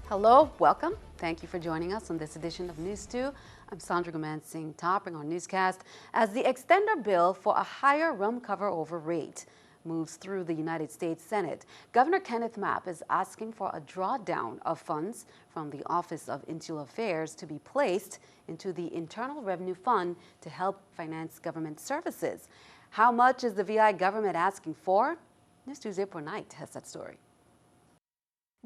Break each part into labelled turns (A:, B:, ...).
A: Hello, welcome. Thank you for joining us on this edition of News 2. I'm Sandra Singh, topping our newscast as the extender bill for a higher rum cover-over rate moves through the United States Senate. Governor Kenneth Mapp is asking for a drawdown of funds from the Office of Insular Affairs to be placed into the Internal Revenue Fund to help finance government services. How much is the VI government asking for? News 2's April Knight has that story.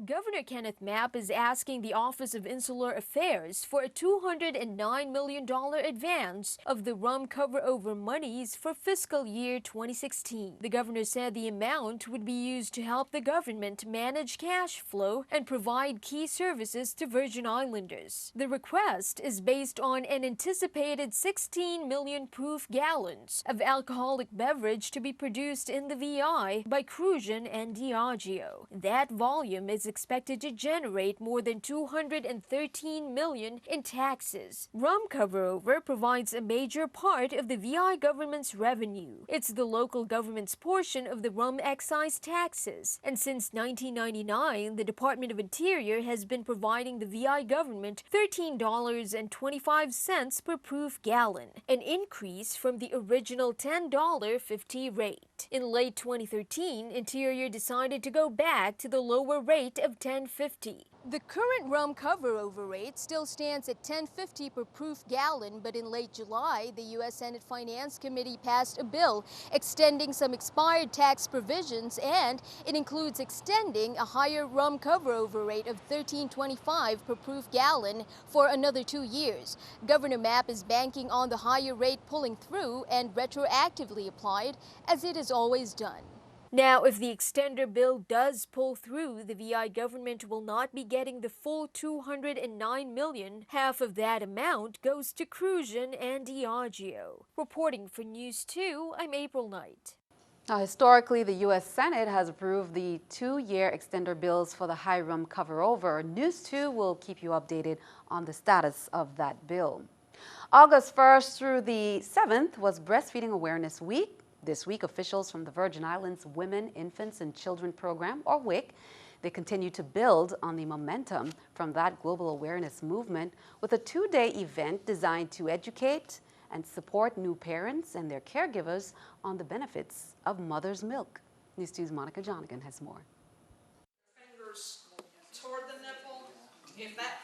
B: Governor Kenneth Mapp is asking the Office of Insular Affairs for a $209 million advance of the rum cover-over monies for fiscal year 2016. The governor said the amount would be used to help the government manage cash flow and provide key services to Virgin Islanders. The request is based on an anticipated 16 million proof gallons of alcoholic beverage to be produced in the VI by Crujan and Diageo. That volume is expected to generate more than $213 million in taxes. Rum cover-over provides a major part of the VI government's revenue. It's the local government's portion of the rum excise taxes. And since 1999, the Department of Interior has been providing the VI government $13.25 per proof gallon, an increase from the original $10.50 rate. In late 2013, Interior decided to go back to the lower rate of $10.50. The current rum cover-over rate still stands at $10.50 per proof gallon, but in late July, the U.S. Senate Finance Committee passed a bill extending some expired tax provisions, and it includes extending a higher rum cover-over rate of $13.25 per proof gallon for another 2 years. Governor Mapp is banking on the higher rate pulling through and retroactively applied, as it has always done. Now, if the extender bill does pull through, the VI government will not be getting the full $209 million. Half of that amount goes to Crujan and Diageo. Reporting for News 2, I'm April Knight.
A: Now, historically, the U.S. Senate has approved the 2-year extender bills for the high rum cover-over. News 2 will keep you updated on the status of that bill. August 1st through the 7th was Breastfeeding Awareness Week. This week, officials from the Virgin Islands Women, Infants, and Children Program, or WIC, they continue to build on the momentum from that global awareness movement with a 2-day event designed to educate and support new parents and their caregivers on the benefits of mother's milk. News 2's Monica Jonigan has more.
C: Fingers toward the nipple.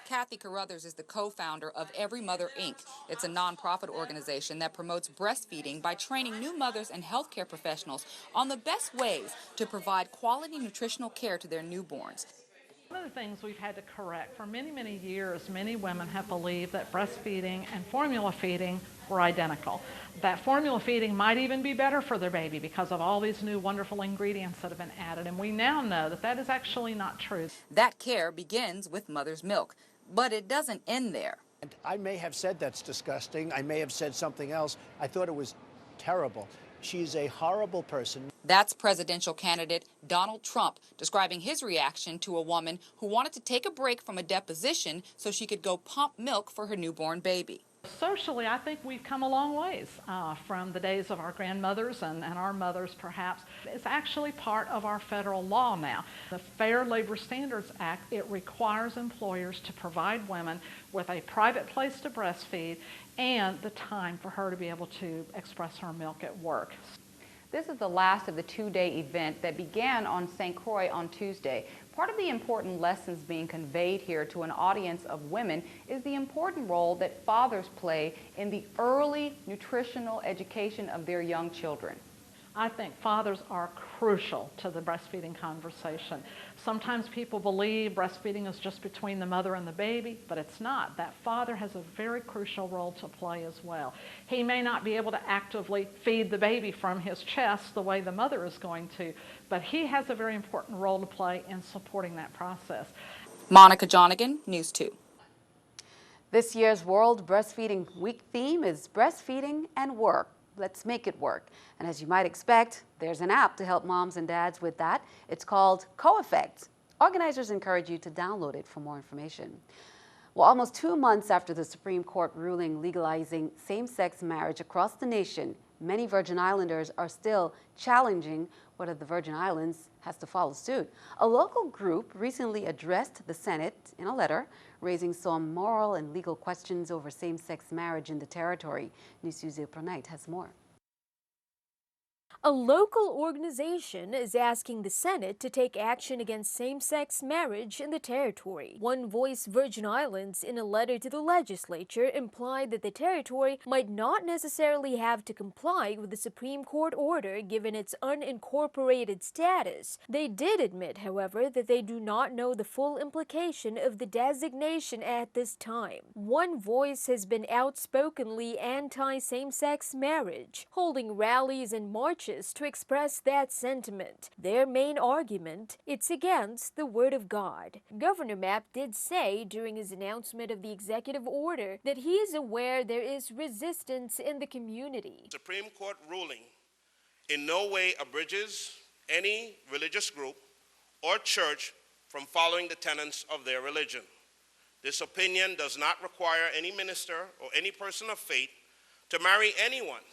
D: Kathy Carruthers is the co-founder of Every Mother, Inc. It's a nonprofit organization that promotes breastfeeding by training new mothers and healthcare professionals on the best ways to provide quality nutritional care to their newborns.
E: One of the things we've had to correct for many, many years, many women have believed that breastfeeding and formula feeding were identical. That formula feeding might even be better for their baby because of all these new wonderful ingredients that have been added, and we now know that that is actually not true.
D: That care begins with mother's milk, but it doesn't end there.
F: And I may have said that's disgusting. I may have said something else. I thought it was terrible. She's a horrible person.
D: That's presidential candidate Donald Trump describing his reaction to a woman who wanted to take a break from a deposition so she could go pump milk for her newborn baby.
E: Socially, I think we've come a long ways from the days of our grandmothers and our mothers, perhaps. It's actually part of our federal law now. The Fair Labor Standards Act, it requires employers to provide women with a private place to breastfeed and the time for her to be able to express her milk at work.
G: This is the last of the 2-day event that began on St. Croix on Tuesday. Part of the important lessons being conveyed here to an audience of women is the important role that fathers play in the early nutritional education of their young children.
E: I think fathers are crucial to the breastfeeding conversation. Sometimes people believe breastfeeding is just between the mother and the baby, but it's not. That father has a very crucial role to play as well. He may not be able to actively feed the baby from his chest the way the mother is going to, but he has a very important role to play in supporting that process.
D: Monica Jonigan, News 2.
A: This year's World Breastfeeding Week theme is Breastfeeding and Work. Let's make it work. And as you might expect, there's an app to help moms and dads with that. It's called Co-Effect. Organizers encourage you to download it for more information. Well, almost 2 months after the Supreme Court ruling legalizing same-sex marriage across the nation, many Virgin Islanders are still challenging whether the Virgin Islands has to follow suit. A local group recently addressed the Senate in a letter, raising some moral and legal questions over same-sex marriage in the territory. NEWS2's April Knight has more.
B: A local organization is asking the Senate to take action against same-sex marriage in the territory. One Voice Virgin Islands, in a letter to the legislature, implied that the territory might not necessarily have to comply with the Supreme Court order given its unincorporated status. They did admit, however, that they do not know the full implication of the designation at this time. One Voice has been outspokenly anti-same-sex marriage, holding rallies and marches to express that sentiment. Their main argument, it's against the Word of God. Governor Mapp did say during his announcement of the executive order that he is aware there is resistance in the community.
H: Supreme Court ruling in no way abridges any religious group or church from following the tenets of their religion. This opinion does not require any minister or any person of faith to marry anyone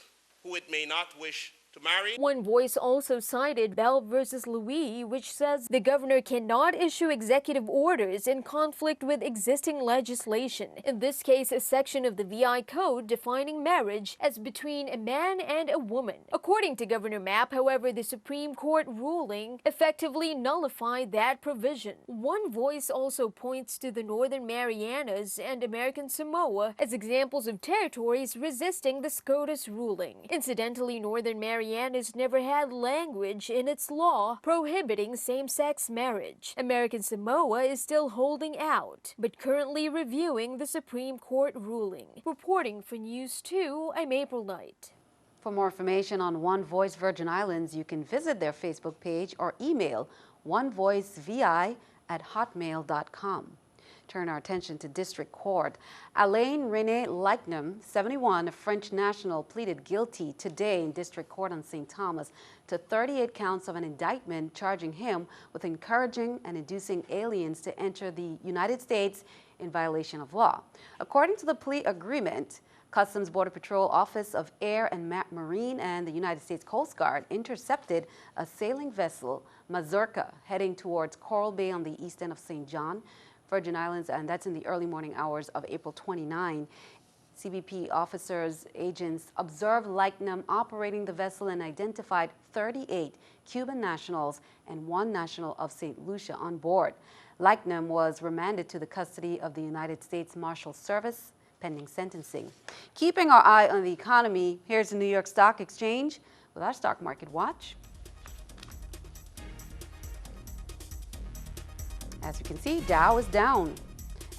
H: who it may not wish to marry.
B: One Voice also cited Bell versus Louis, which says the governor cannot issue executive orders in conflict with existing legislation. In this case, a section of the VI Code defining marriage as between a man and a woman. According to Governor Mapp, however, the Supreme Court ruling effectively nullified that provision. One Voice also points to the Northern Marianas and American Samoa as examples of territories resisting the SCOTUS ruling. Incidentally, Northern Marianas never had language in its law prohibiting same-sex marriage. American Samoa is still holding out, but currently reviewing the Supreme Court ruling. Reporting for NEWS2, I'm April Knight.
A: For more information on One Voice Virgin Islands, you can visit their Facebook page or email onevoicevi@hotmail.com. Turn our attention to District Court. Alain René Leichnam, 71, a French national, pleaded guilty today in District Court on St. Thomas to 38 counts of an indictment charging him with encouraging and inducing aliens to enter the United States in violation of law. According to the plea agreement, Customs Border Patrol Office of Air and Marine and the United States Coast Guard intercepted a sailing vessel, Mazurka, heading towards Coral Bay on the east end of St. John, Virgin Islands, and that's in the early morning hours of April 29. CBP officers, agents observed Leichnam operating the vessel and identified 38 Cuban nationals and 1 national of St. Lucia on board. Leichnam was remanded to the custody of the United States Marshal Service pending sentencing. Keeping our eye on the economy, here's the New York Stock Exchange with our stock market watch. As you can see, Dow is down,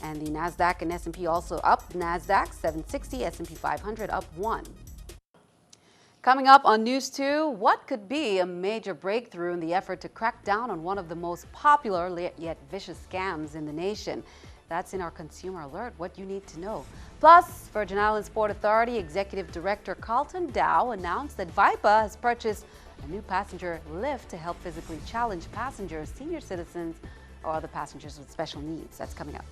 A: and the NASDAQ and S&P also up. NASDAQ 760, S&P 500 up 1. Coming up on NEWS2, what could be a major breakthrough in the effort to crack down on one of the most popular yet vicious scams in the nation? That's in our Consumer Alert, what you need to know. Plus, Virgin Islands Port Authority Executive Director Carlton Dow announced that VIPA has purchased a new passenger lift to help physically challenged passengers, senior citizens, or other passengers with special needs. That's coming up.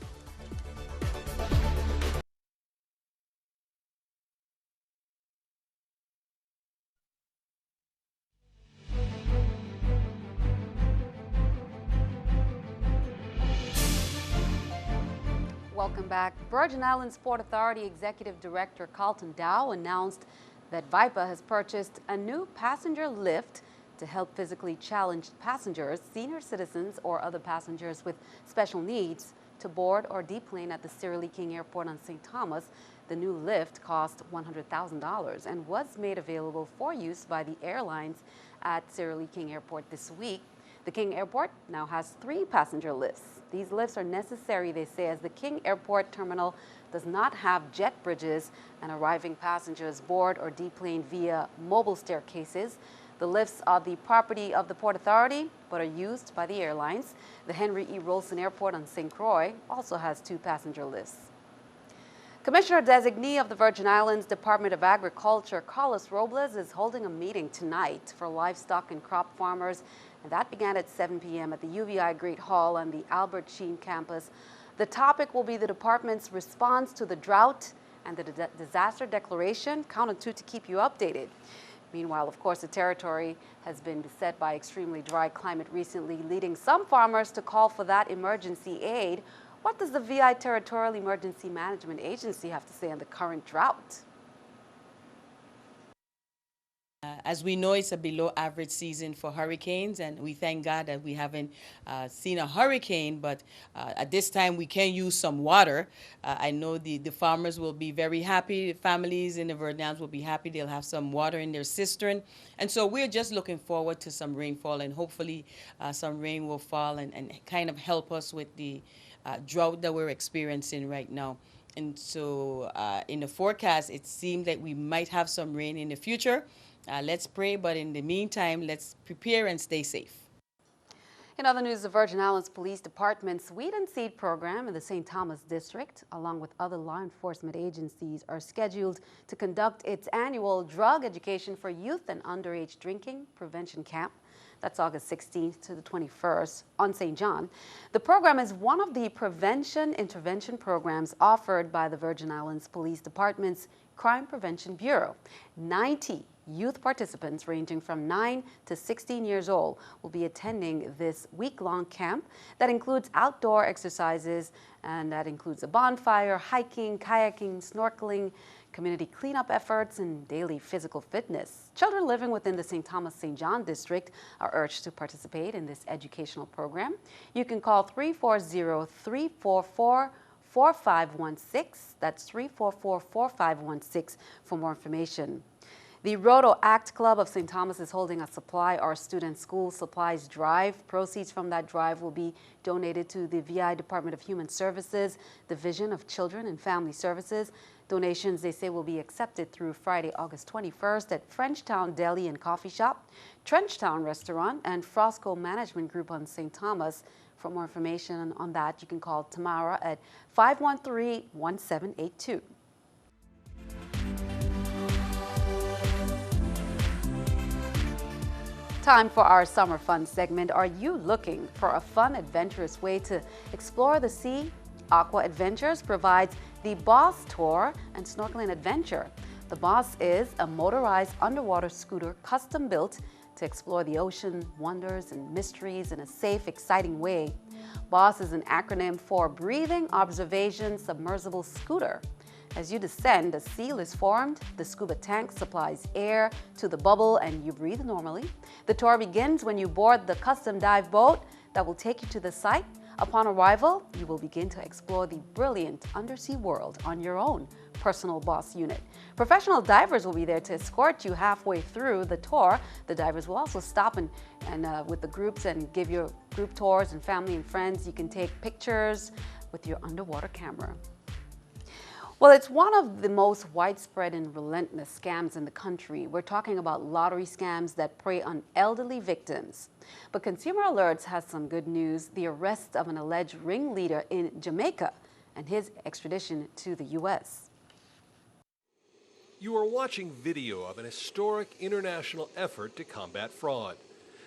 A: Welcome back. Virgin Islands Port Authority Executive Director Carlton Dow announced that VIPA has purchased a new passenger lift to help physically challenged passengers, senior citizens, or other passengers with special needs to board or deplane at the Cyril E. King Airport on St. Thomas. The new lift cost $100,000 and was made available for use by the airlines at Cyril E. King Airport this week. The King Airport now has 3 passenger lifts. These lifts are necessary, they say, as the King Airport terminal does not have jet bridges and arriving passengers board or deplane via mobile staircases. The lifts are the property of the Port Authority, but are used by the airlines. The Henry E. Rolson Airport on St. Croix also has 2 passenger lifts. Commissioner-designee of the Virgin Islands Department of Agriculture, Carlos Robles, is holding a meeting tonight for livestock and crop farmers, and that began at 7 p.m. at the UVI Great Hall on the Albert Sheen campus. The topic will be the department's response to the drought, and the disaster declaration. Count on 2 to keep you updated. Meanwhile, of course, the territory has been beset by extremely dry climate recently, leading some farmers to call for that emergency aid. What does the VI Territorial Emergency Management Agency have to say on the current drought?
I: As we know, it's a below average season for hurricanes, and we thank God that we haven't seen a hurricane, but at this time we can use some water. I know the farmers will be very happy, the families in the Verdans will be happy, they'll have some water in their cistern. And so we're just looking forward to some rainfall, and hopefully some rain will fall and kind of help us with the drought that we're experiencing right now. And so in the forecast, it seems that we might have some rain in the future. Let's pray, but in the meantime, let's prepare and stay safe.
A: In other news, the Virgin Islands Police Department's Weed and Seed program in the St. Thomas District, along with other law enforcement agencies, are scheduled to conduct its annual drug education for youth and underage drinking prevention camp. That's August 16th to the 21st on St. John. The program is one of the prevention intervention programs offered by the Virgin Islands Police Department's Crime Prevention Bureau. 90 youth participants ranging from 9 to 16 years old will be attending this week-long camp that includes outdoor exercises, and that includes a bonfire, hiking, kayaking, snorkeling, community cleanup efforts, and daily physical fitness. Children living within the St. Thomas St. John district are urged to participate in this educational program. You can call 340-344-4516. That's 344-4516 for more information. The Roto Act Club of St. Thomas is holding a Supply Our Student School Supplies Drive. Proceeds from that drive will be donated to the VI Department of Human Services, Division of Children and Family Services. Donations, they say, will be accepted through Friday, August 21st at Frenchtown Deli and Coffee Shop, Trenchtown Restaurant, and Frosco Management Group on St. Thomas. For more information on that, you can call Tamara at 513-1782. Time for our summer fun segment. Are you looking for a fun, adventurous way to explore the sea? Aqua Adventures provides the Boss Tour and Snorkeling Adventure. The Boss is a motorized underwater scooter custom built to explore the ocean wonders and mysteries in a safe, exciting way. Boss is an acronym for Breathing Observation Submersible Scooter. As you descend, a seal is formed, the scuba tank supplies air to the bubble, and you breathe normally. The tour begins when you board the custom dive boat that will take you to the site. Upon arrival, you will begin to explore the brilliant undersea world on your own personal Boss unit. Professional divers will be there to escort you halfway through the tour. The divers will also stop and with the groups and give you group tours, and family and friends. You can take pictures with your underwater camera. Well, it's one of the most widespread and relentless scams in the country. We're talking about lottery scams that prey on elderly victims. But Consumer Alerts has some good news: the arrest of an alleged ringleader in Jamaica and his extradition to the U.S.
J: You are watching video of an historic international effort to combat fraud.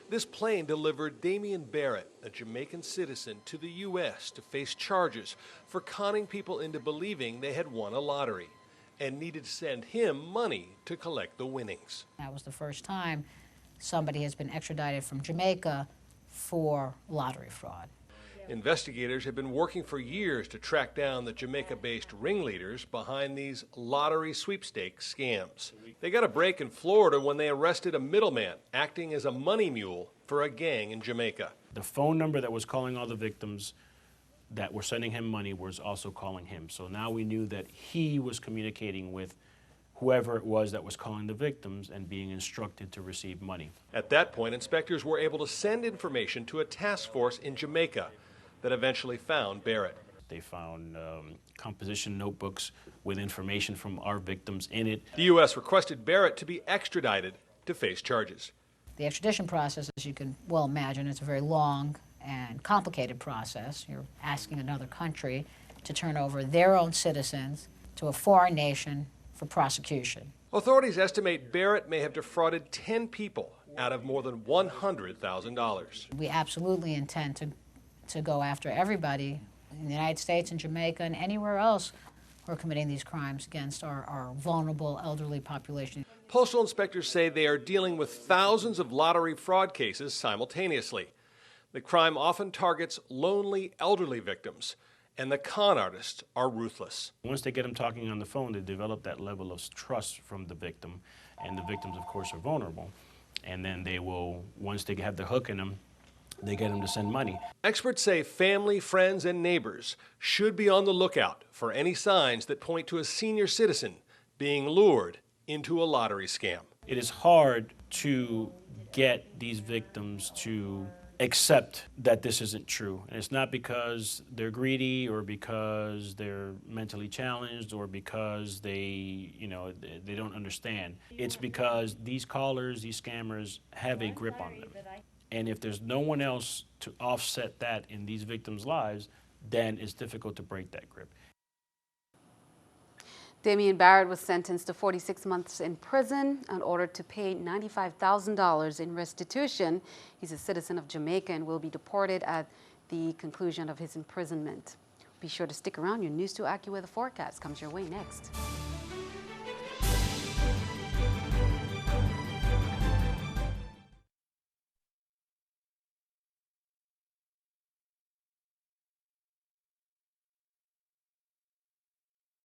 J: This plane delivered Damian Barrett, a Jamaican citizen, to the U.S. to face charges for conning people into believing they had won a lottery and needed to send him money to collect the winnings.
K: That was the first time somebody has been extradited from Jamaica for lottery fraud.
J: Investigators have been working for years to track down the Jamaica-based ringleaders behind these lottery sweepstakes scams. They got a break in Florida when they arrested a middleman acting as a money mule for a gang in Jamaica.
L: The phone number that was calling all the victims that were sending him money was also calling him. So now we knew that he was communicating with whoever it was that was calling the victims and being instructed to receive money.
J: At that point, inspectors were able to send information to a task force in Jamaica that eventually found Barrett.
L: They found composition notebooks with information from our victims in it.
J: The U.S. requested Barrett to be extradited to face charges.
K: The extradition process, as you can well imagine, is a very long and complicated process. You're asking another country to turn over their own citizens to a foreign nation for prosecution.
J: Authorities estimate Barrett may have defrauded 10 people out of more than $100,000.
K: We absolutely intend to go after everybody in the United States and Jamaica and anywhere else who are committing these crimes against our vulnerable elderly population.
J: Postal inspectors say they are dealing with thousands of lottery fraud cases simultaneously. The crime often targets lonely elderly victims, and the con artists are ruthless.
L: Once they get them talking on the phone, they develop that level of trust from the victim, and the victims, of course, are vulnerable. And then they will, once they have the hook in them, they get them to send money.
J: Experts say family, friends, and neighbors should be on the lookout for any signs that point to a senior citizen being lured into a lottery scam.
L: It is hard to get these victims to accept that this isn't true. And it's not because they're greedy or because they're mentally challenged or because they don't understand. It's because these callers, these scammers have a grip on them. And if there's no one else to offset that in these victims' lives, then it's difficult to break that grip.
A: Damian Barrett was sentenced to 46 months in prison and ordered to pay $95,000 in restitution. He's a citizen of Jamaica and will be deported at the conclusion of his imprisonment. Be sure to stick around. Your News 2 AccuWeather forecast comes your way next.